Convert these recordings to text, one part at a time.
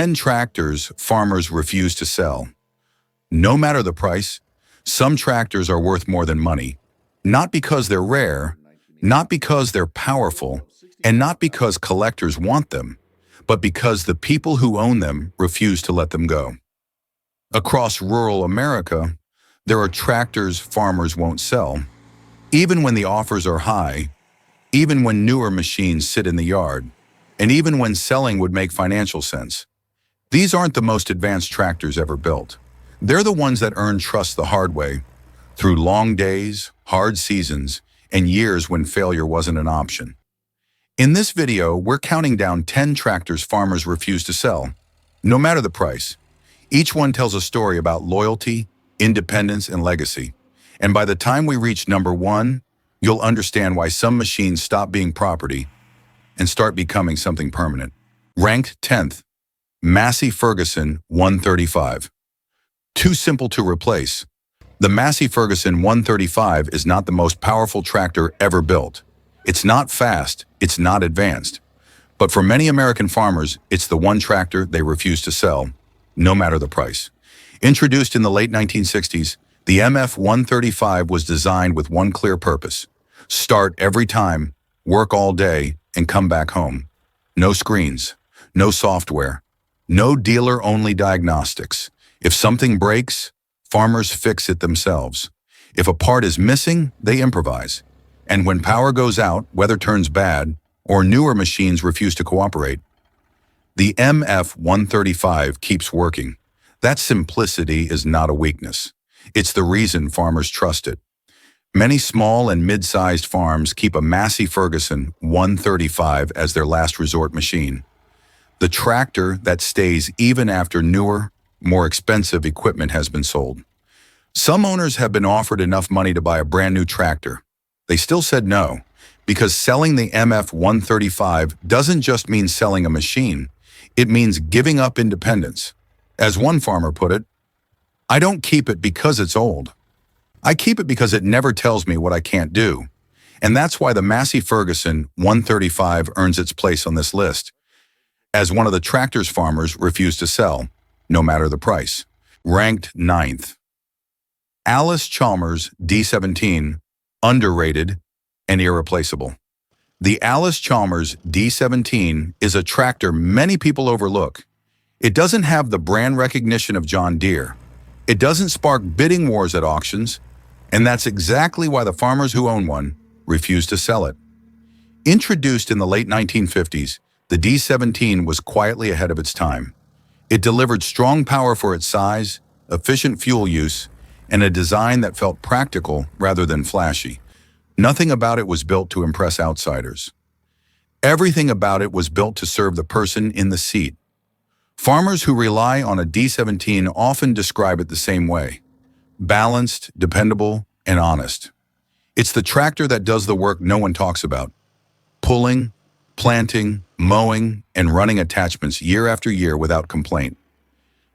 10 tractors farmers refuse to sell. No matter the price, some tractors are worth more than money, not because they're rare, not because they're powerful, and not because collectors want them, but because the people who own them refuse to let them go. Across rural America, there are tractors farmers won't sell, even when the offers are high, even when newer machines sit in the yard, and even when selling would make financial sense. These aren't the most advanced tractors ever built. They're the ones that earn trust the hard way, through long days, hard seasons, and years when failure wasn't an option. In this video, we're counting down 10 tractors farmers refuse to sell, no matter the price. Each one tells a story about loyalty, independence, and legacy. And by the time we reach number 1, you'll understand why some machines stop being property and start becoming something permanent. Ranked 10th, Massie Ferguson 135. Too simple to replace. The Massie Ferguson 135 is not the most powerful tractor ever built. It's not fast, it's not advanced. But for many American farmers, it's the one tractor they refuse to sell, no matter the price. Introduced in the late 1960s, the MF 135 was designed with one clear purpose: start every time, work all day, and come back home. No screens, no software, no dealer-only diagnostics. If something breaks, farmers fix it themselves. If a part is missing, they improvise. And when power goes out, weather turns bad, or newer machines refuse to cooperate, the MF 135 keeps working. That simplicity is not a weakness. It's the reason farmers trust it. Many small and mid-sized farms keep a Massie Ferguson 135 as their last resort machine. The tractor that stays even after newer, more expensive equipment has been sold. Some owners have been offered enough money to buy a brand new tractor. They still said no, because selling the MF 135 doesn't just mean selling a machine, it means giving up independence. As one farmer put it, "I don't keep it because it's old. I keep it because it never tells me what I can't do." And that's why the Massie Ferguson 135 earns its place on this list, as one of the tractors farmers refuse to sell, no matter the price. Ranked 9th. Allis-Chalmers D17, underrated and irreplaceable. The Allis-Chalmers D17 is a tractor many people overlook. It doesn't have the brand recognition of John Deere. It doesn't spark bidding wars at auctions, and that's exactly why the farmers who own one refuse to sell it. Introduced in the late 1950s, the D17 was quietly ahead of its time. It delivered strong power for its size, efficient fuel use, and a design that felt practical rather than flashy. Nothing about it was built to impress outsiders. Everything about it was built to serve the person in the seat. Farmers who rely on a D17 often describe it the same way: balanced, dependable, and honest. It's the tractor that does the work no one talks about: pulling, planting, mowing, and running attachments year after year without complaint.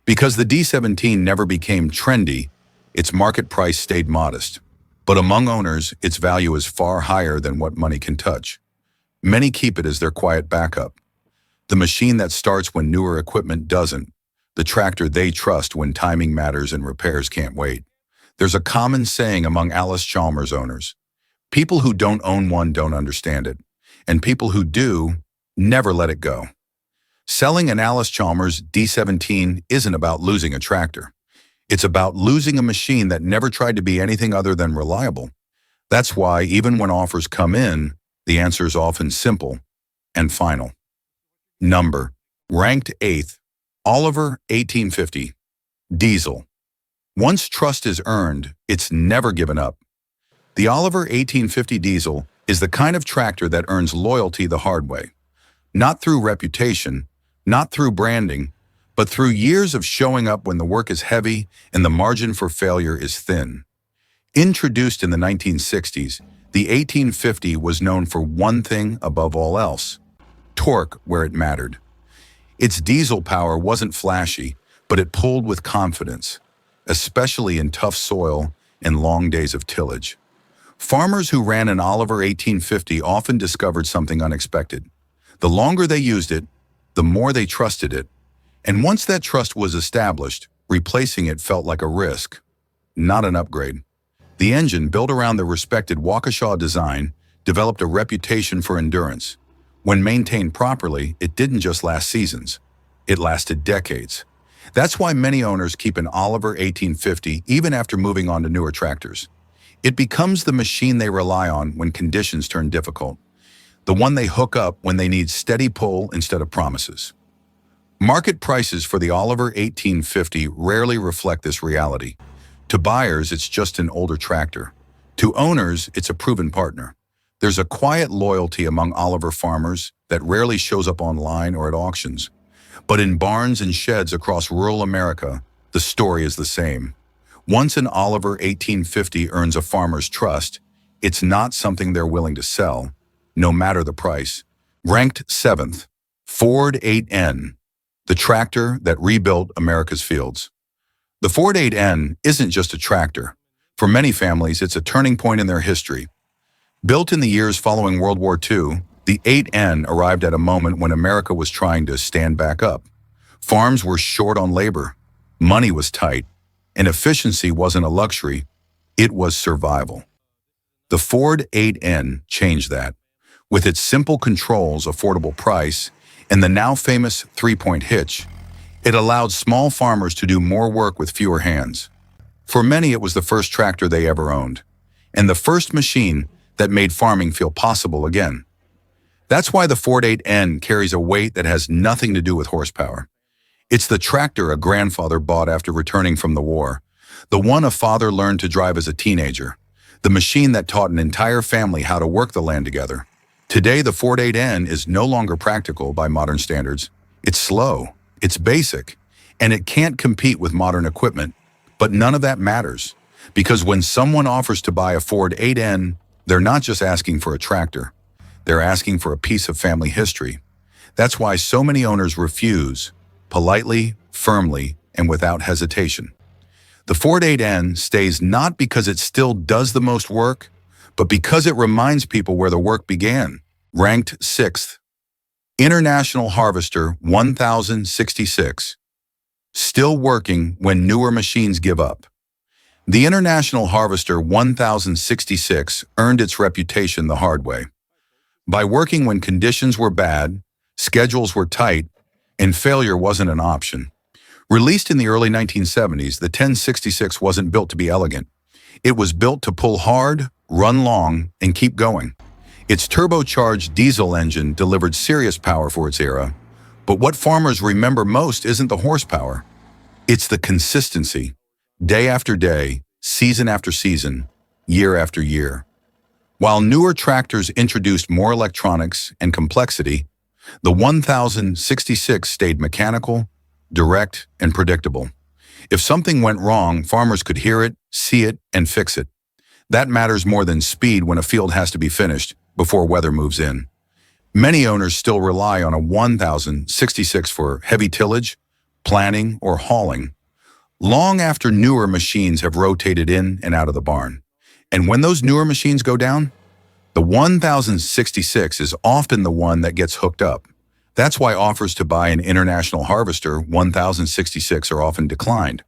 Because the D17 never became trendy, its market price stayed modest. But among owners, its value is far higher than what money can touch. Many keep it as their quiet backup. The machine that starts when newer equipment doesn't. The tractor they trust when timing matters and repairs can't wait. There's a common saying among Allis-Chalmers owners: people who don't own one don't understand it, and people who do never let it go. Selling an Allis-Chalmers D17 isn't about losing a tractor. It's about losing a machine that never tried to be anything other than reliable. That's why, even when offers come in, the answer is often simple and final. Number. Ranked 8th, Oliver 1850, diesel. Once trust is earned, it's never given up. The Oliver 1850 diesel is the kind of tractor that earns loyalty the hard way. Not through reputation, not through branding, but through years of showing up when the work is heavy and the margin for failure is thin. Introduced in the 1960s, the 1850 was known for one thing above all else: torque where it mattered. Its diesel power wasn't flashy, but it pulled with confidence, especially in tough soil and long days of tillage. Farmers who ran an Oliver 1850 often discovered something unexpected. The longer they used it, the more they trusted it, And once that trust was established, replacing it felt like a risk, not an upgrade. The engine, built around the respected Waukesha design, developed a reputation for endurance. When maintained properly, it didn't just last seasons. It lasted decades. That's why many owners keep an Oliver 1850 even after moving on to newer tractors. It becomes the machine they rely on when conditions turn difficult, the one they hook up when they need steady pull instead of promises. Market prices for the Oliver 1850 rarely reflect this reality. To buyers, it's just an older tractor. To owners, it's a proven partner. There's a quiet loyalty among Oliver farmers that rarely shows up online or at auctions. But in barns and sheds across rural America, the story is the same. Once an Oliver 1850 earns a farmer's trust, it's not something they're willing to sell, no matter the price. Ranked 7th, Ford 8N, the tractor that rebuilt America's fields. The Ford 8N isn't just a tractor. For many families, it's a turning point in their history. Built in the years following World War II, the 8N arrived at a moment when America was trying to stand back up. Farms were short on labor, money was tight, and efficiency wasn't a luxury, it was survival. The Ford 8N changed that. With its simple controls, affordable price, and the now famous three-point hitch, it allowed small farmers to do more work with fewer hands. For many, it was the first tractor they ever owned, and the first machine that made farming feel possible again. That's why the Ford 8N carries a weight that has nothing to do with horsepower. It's the tractor a grandfather bought after returning from the war, the one a father learned to drive as a teenager, the machine that taught an entire family how to work the land together. Today, the Ford 8N is no longer practical by modern standards. It's slow, it's basic, and it can't compete with modern equipment. But none of that matters, because when someone offers to buy a Ford 8N, they're not just asking for a tractor. They're asking for a piece of family history. That's why so many owners refuse, politely, firmly, and without hesitation. The Ford 8N stays not because it still does the most work, but because it reminds people where the work began. Ranked 6th, International Harvester 1066. Still working when newer machines give up. The International Harvester 1066 earned its reputation the hard way. By working when conditions were bad, schedules were tight, and failure wasn't an option. Released in the early 1970s, the 1066 wasn't built to be elegant. It was built to pull hard, run long, and keep going. Its turbocharged diesel engine delivered serious power for its era. But what farmers remember most isn't the horsepower. It's the consistency. Day after day, season after season, year after year. While newer tractors introduced more electronics and complexity, the 1066 stayed mechanical, direct, and predictable. If something went wrong, farmers could hear it, see it, and fix it. That matters more than speed when a field has to be finished before weather moves in. Many owners still rely on a 1066 for heavy tillage, planting, or hauling, long after newer machines have rotated in and out of the barn. And when those newer machines go down, the 1066 is often the one that gets hooked up. That's why offers to buy an International Harvester 1066 are often declined.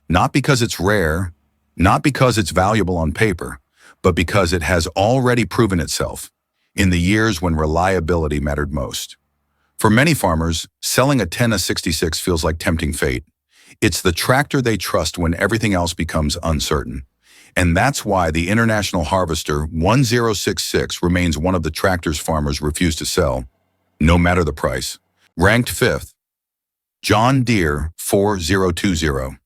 Not because it's rare, not because it's valuable on paper, but because it has already proven itself in the years when reliability mattered most. For many farmers, selling a 1066 feels like tempting fate. It's the tractor they trust when everything else becomes uncertain. And that's why the International Harvester 1066 remains one of the tractors farmers refuse to sell, no matter the price. Ranked 5th, John Deere 4020.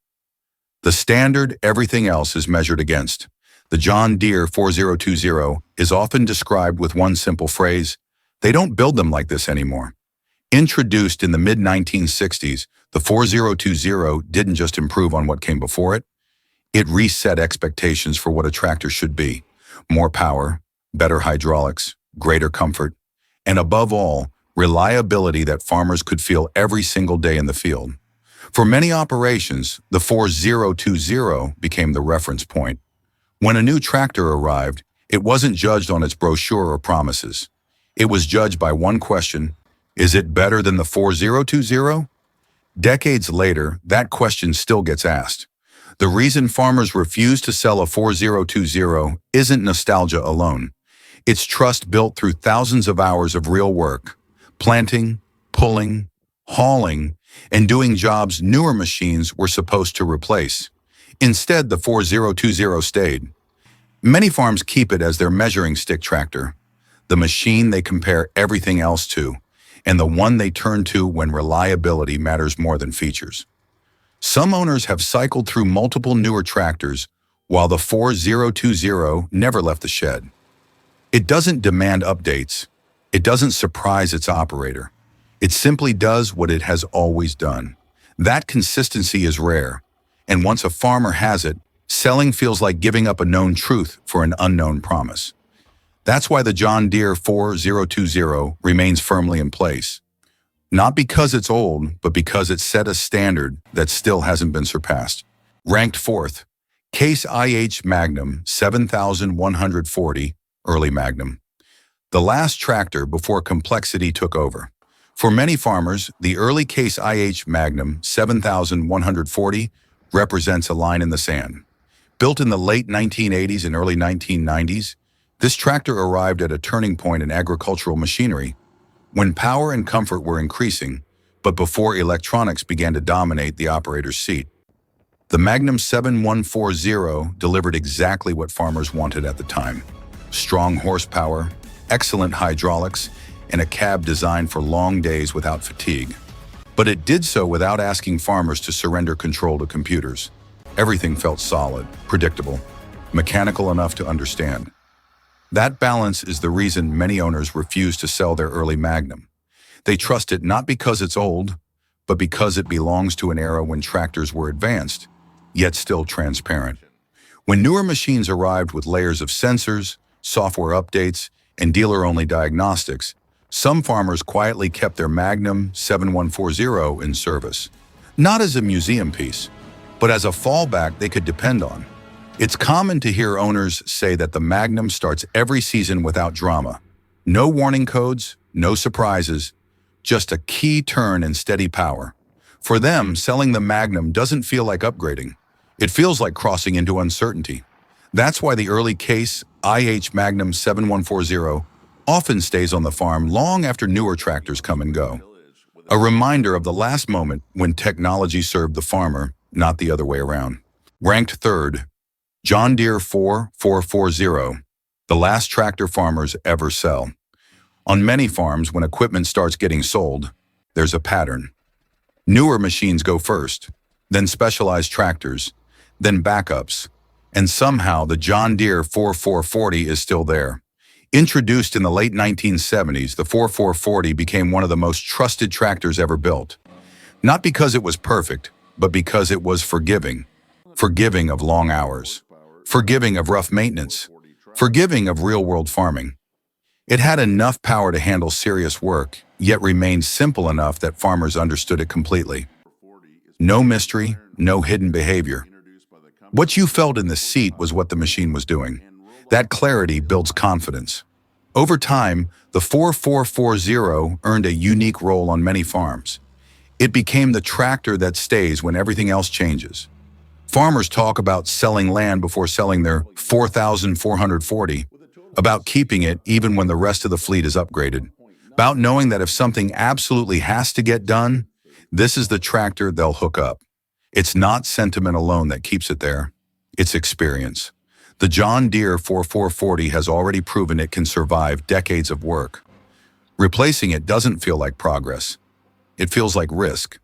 The standard everything else is measured against. The John Deere 4020 is often described with one simple phrase: they don't build them like this anymore. Introduced in the mid-1960s, the 4020 didn't just improve on what came before it. It reset expectations for what a tractor should be. More power, better hydraulics, greater comfort, and above all, reliability that farmers could feel every single day in the field. For many operations, the 4020 became the reference point. When a new tractor arrived, it wasn't judged on its brochure or promises. It was judged by one question: is it better than the 4020? Decades later, that question still gets asked. The reason farmers refuse to sell a 4020 isn't nostalgia alone. It's trust built through thousands of hours of real work, planting, pulling, hauling, and doing jobs newer machines were supposed to replace. Instead, the 4020 stayed. Many farms keep it as their measuring stick tractor, the machine they compare everything else to, and the one they turn to when reliability matters more than features. Some owners have cycled through multiple newer tractors, while the 4020 never left the shed. It doesn't demand updates. It doesn't surprise its operator. It simply does what it has always done. That consistency is rare, and once a farmer has it, selling feels like giving up a known truth for an unknown promise. That's why the John Deere 4020 remains firmly in place. Not because it's old, but because it set a standard that still hasn't been surpassed. Ranked fourth, Case IH Magnum 7140, early Magnum. The last tractor before complexity took over. For many farmers, the early Case IH Magnum 7140 represents a line in the sand. Built in the late 1980s and early 1990s, this tractor arrived at a turning point in agricultural machinery when power and comfort were increasing, but before electronics began to dominate the operator's seat. The Magnum 7140 delivered exactly what farmers wanted at the time: strong horsepower, excellent hydraulics, and a cab designed for long days without fatigue. But it did so without asking farmers to surrender control to computers. Everything felt solid, predictable, mechanical enough to understand. That balance is the reason many owners refuse to sell their early Magnum. They trust it not because it's old, but because it belongs to an era when tractors were advanced, yet still transparent. When newer machines arrived with layers of sensors, software updates, and dealer-only diagnostics, some farmers quietly kept their Magnum 7140 in service. Not as a museum piece, but as a fallback they could depend on. It's common to hear owners say that the Magnum starts every season without drama. No warning codes, no surprises, just a key turn and steady power. For them, selling the Magnum doesn't feel like upgrading. It feels like crossing into uncertainty. That's why the early Case IH Magnum 7140 often stays on the farm long after newer tractors come and go. A reminder of the last moment when technology served the farmer, not the other way around. Ranked third, John Deere 4440, the last tractor farmers ever sell. On many farms, when equipment starts getting sold, there's a pattern. Newer machines go first, then specialized tractors, then backups, and somehow the John Deere 4440 is still there. Introduced in the late 1970s, the 4440 became one of the most trusted tractors ever built. Not because it was perfect, but because it was forgiving. Forgiving of long hours. Forgiving of rough maintenance. Forgiving of real-world farming. It had enough power to handle serious work, yet remained simple enough that farmers understood it completely. No mystery, no hidden behavior. What you felt in the seat was what the machine was doing. That clarity builds confidence. Over time, the 4440 earned a unique role on many farms. It became the tractor that stays when everything else changes. Farmers talk about selling land before selling their 4440, about keeping it even when the rest of the fleet is upgraded, about knowing that if something absolutely has to get done, this is the tractor they'll hook up. It's not sentiment alone that keeps it there. It's experience. The John Deere 4440 has already proven it can survive decades of work. Replacing it doesn't feel like progress. It feels like risk.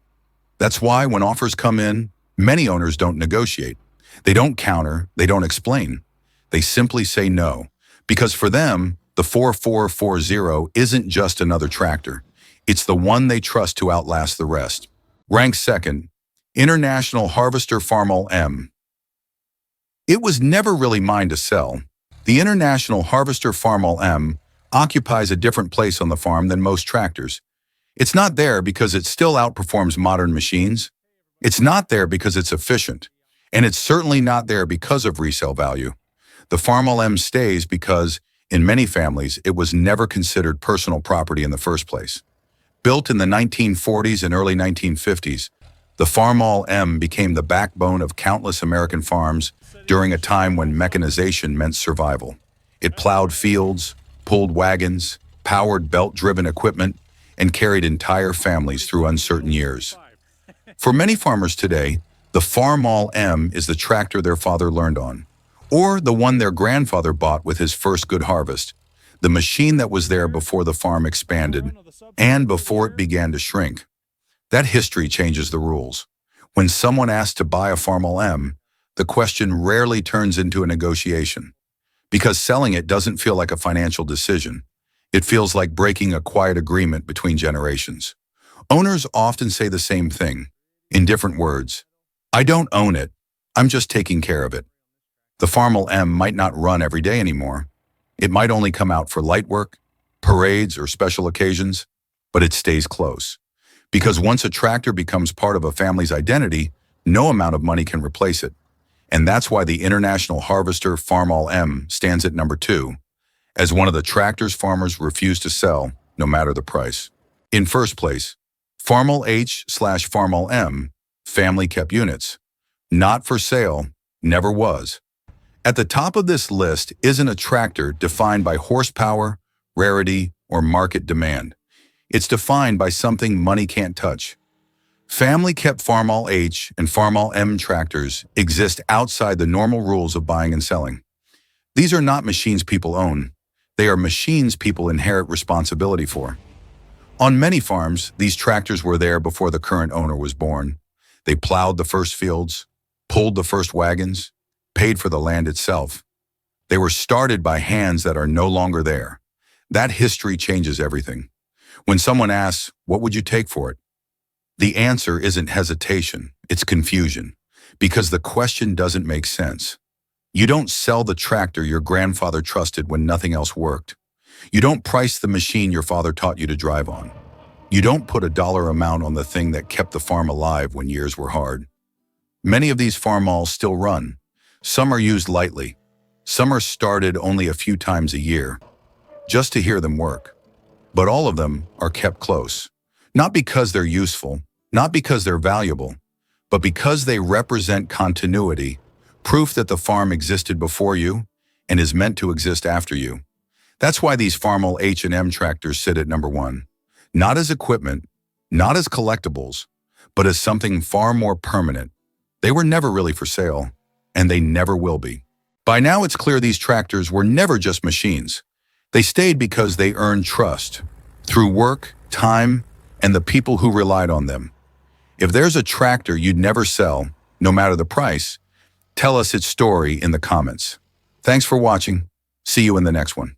That's why when offers come in, many owners don't negotiate. They don't counter, they don't explain. They simply say no. Because for them, the 4440 isn't just another tractor. It's the one they trust to outlast the rest. Ranked second, International Harvester Farmall M. It was never really mine to sell. The International Harvester Farmall M occupies a different place on the farm than most tractors. It's not there because it still outperforms modern machines. It's not there because it's efficient. And it's certainly not there because of resale value. The Farmall M stays because, in many families, it was never considered personal property in the first place. Built in the 1940s and early 1950s, The Farmall M became the backbone of countless American farms during a time when mechanization meant survival. It plowed fields, pulled wagons, powered belt-driven equipment, and carried entire families through uncertain years. For many farmers today, the Farmall M is the tractor their father learned on, or the one their grandfather bought with his first good harvest, the machine that was there before the farm expanded and before it began to shrink. That history changes the rules. When someone asks to buy a Farmall M, the question rarely turns into a negotiation, because selling it doesn't feel like a financial decision. It feels like breaking a quiet agreement between generations. Owners often say the same thing, in different words. I don't own it, I'm just taking care of it. The Farmall M might not run every day anymore. It might only come out for light work, parades, or special occasions, but it stays close. Because once a tractor becomes part of a family's identity, no amount of money can replace it. And that's why the international harvester Farmall M stands at number 2, as one of the tractors farmers refuse to sell, no matter the price. In first place, Farmall H/Farmall M, family kept units. Not for sale, never was. At the top of this list isn't a tractor defined by horsepower, rarity, or market demand. It's defined by something money can't touch. Family-kept Farmall H and Farmall M tractors exist outside the normal rules of buying and selling. These are not machines people own. They are machines people inherit responsibility for. On many farms, these tractors were there before the current owner was born. They plowed the first fields, pulled the first wagons, paid for the land itself. They were started by hands that are no longer there. That history changes everything. When someone asks, what would you take for it? The answer isn't hesitation, it's confusion, because the question doesn't make sense. You don't sell the tractor your grandfather trusted when nothing else worked. You don't price the machine your father taught you to drive on. You don't put a dollar amount on the thing that kept the farm alive when years were hard. Many of these Farmalls still run. Some are used lightly. Some are started only a few times a year, just to hear them work. But all of them are kept close, not because they're useful, not because they're valuable, but because they represent continuity, proof that the farm existed before you and is meant to exist after you. That's why these Farmall H and M tractors sit at number 1, not as equipment, not as collectibles, but as something far more permanent. They were never really for sale, and they never will be. By now it's clear these tractors were never just machines. They stayed because they earned trust, through work, time, and the people who relied on them. If there's a tractor you'd never sell, no matter the price, tell us its story in the comments. Thanks for watching. See you in the next one.